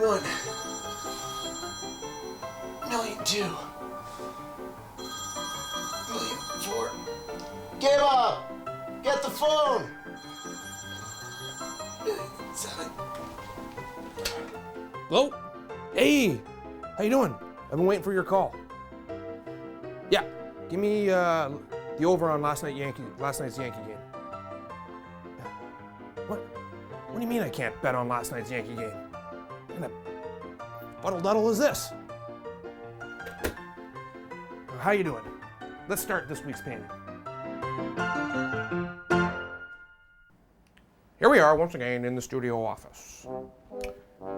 1, 1,000,002, 1,004. Give up! Get the phone! 1,007. Hello? Hey! How you doing? I've been waiting for your call. Yeah, give me the over on last night's Yankee game. What do you mean I can't bet on last night's Yankee game? What kind of fuddle-duddle is this? How you doing? Let's start this week's painting. Here we are once again in the studio office.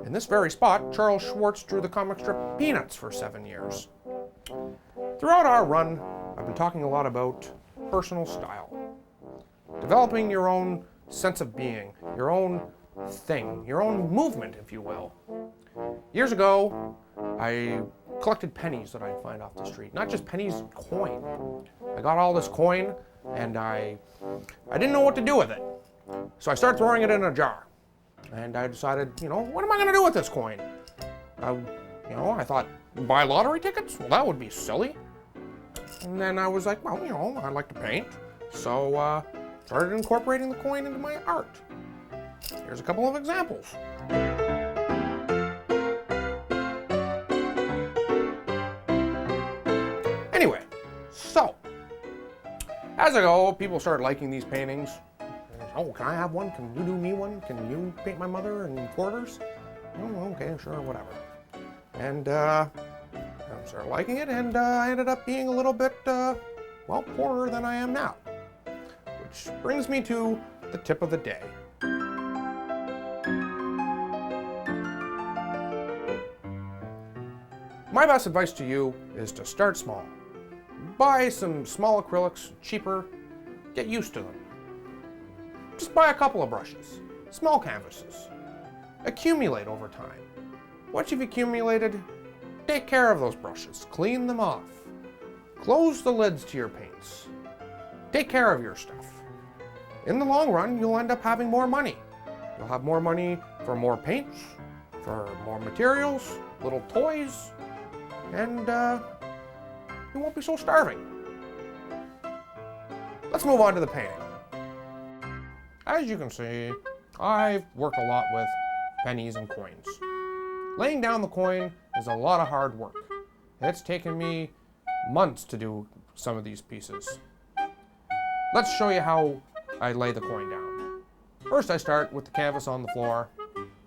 In this very spot, Charles Schwartz drew the comic strip Peanuts for 7 years. Throughout our run, I've been talking a lot about personal style. Developing your own sense of being, your own thing, your own movement, if you will. Years ago, I collected pennies that I'd find off the street. Not just pennies, coin. I got all this coin, and I didn't know what to do with it. So I started throwing it in a jar. And I decided, what am I going to do with this coin? I thought, buy lottery tickets? Well, that would be silly. And then I was like, well, I like to paint. So started incorporating the coin into my art. Here's a couple of examples. Anyway, so as I go, people started liking these paintings. Oh, can I have one? Can you do me one? Can you paint my mother in quarters? Oh, okay, sure, whatever. And I started liking it, and I ended up being a little bit, poorer than I am now. Which brings me to the tip of the day. My best advice to you is to start small. Buy some small acrylics, cheaper, get used to them. Just buy a couple of brushes, small canvases. Accumulate over time. Once you've accumulated, take care of those brushes, clean them off. Close the lids to your paints. Take care of your stuff. In the long run, you'll end up having more money. You'll have more money for more paints, for more materials, little toys, and you won't be so starving. Let's move on to the painting. As you can see, I've worked a lot with pennies and coins. Laying down the coin is a lot of hard work. It's taken me months to do some of these pieces. Let's show you how I lay the coin down. First, I start with the canvas on the floor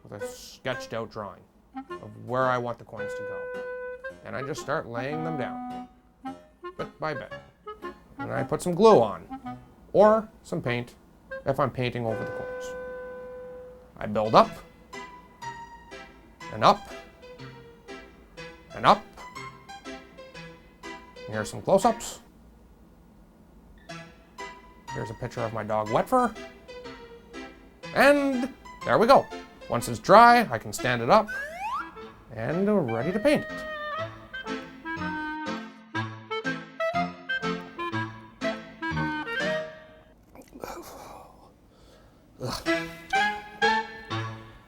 with a sketched out drawing of where I want the coins to go. And I just start laying them down, bit by bit. And I put some glue on, or some paint, if I'm painting over the coins. I build up, and up, and up. Here's some close-ups. Here's a picture of my dog Wetfur. And there we go. Once it's dry, I can stand it up, and ready to paint it.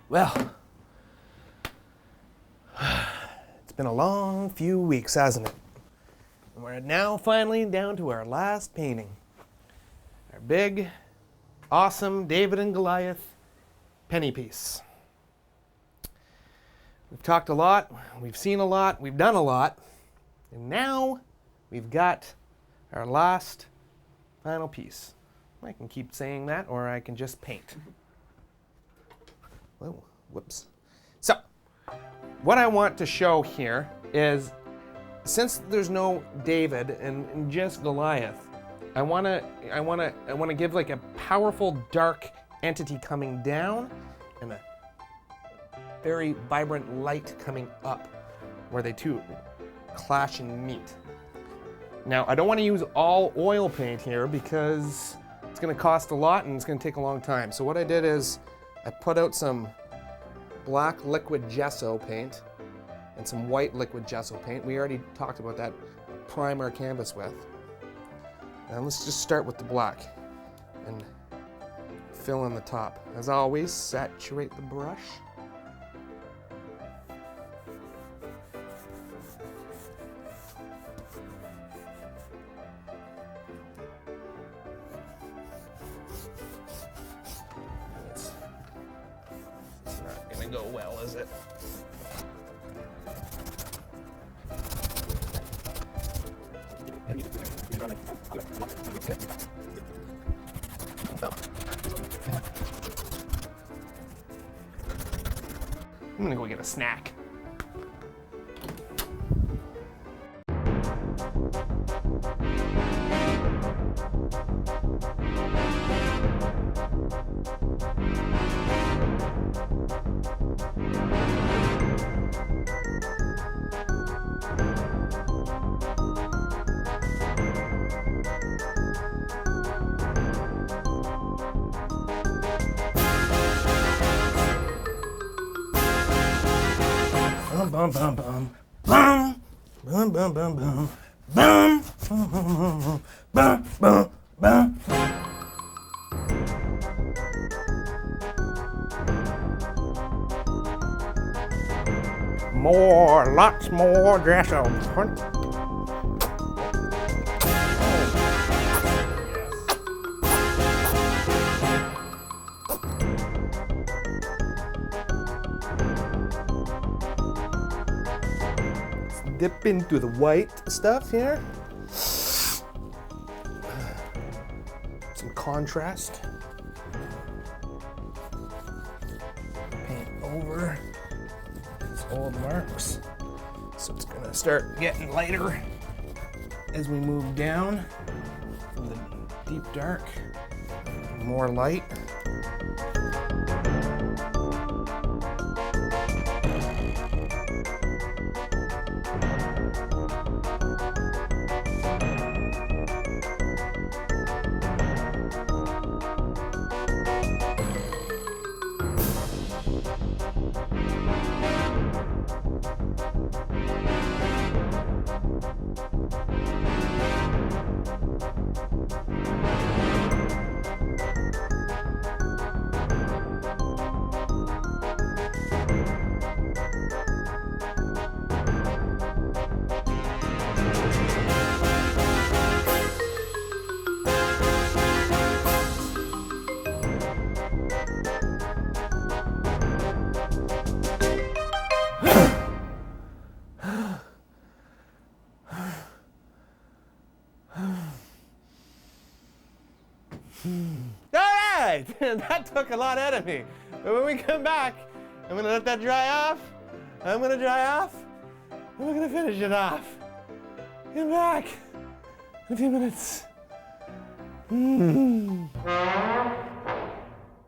Well, it's been a long few weeks, hasn't it? And we're now finally down to our last painting. Our big, awesome David and Goliath penny piece. We've talked a lot, we've seen a lot, we've done a lot, and now we've got our last final piece. I can keep saying that, or I can just paint. Whoa, whoops. So, what I want to show here is, since there's no David and just Goliath, I want to give like a powerful dark entity coming down and a very vibrant light coming up, where they two clash and meet. Now, I don't want to use all oil paint here because it's going to cost a lot and it's going to take a long time. So what I did is I put out some black liquid gesso paint and some white liquid gesso paint. We already talked about that, prime our canvas with. And let's just start with the black and fill in the top. As always, saturate the brush. go well, is it? I'm gonna go get a snack. Bum bum bum bum bum bum bum bum bum bum bum bum bum. More, lots more dress up. Dip into the white stuff here. Some contrast. Paint over these old marks. So it's gonna start getting lighter as we move down from the deep dark. More light. All right, that took a lot out of me. But when we come back, I'm gonna let that dry off. I'm gonna dry off. And we're gonna finish it off. Come back in a few minutes.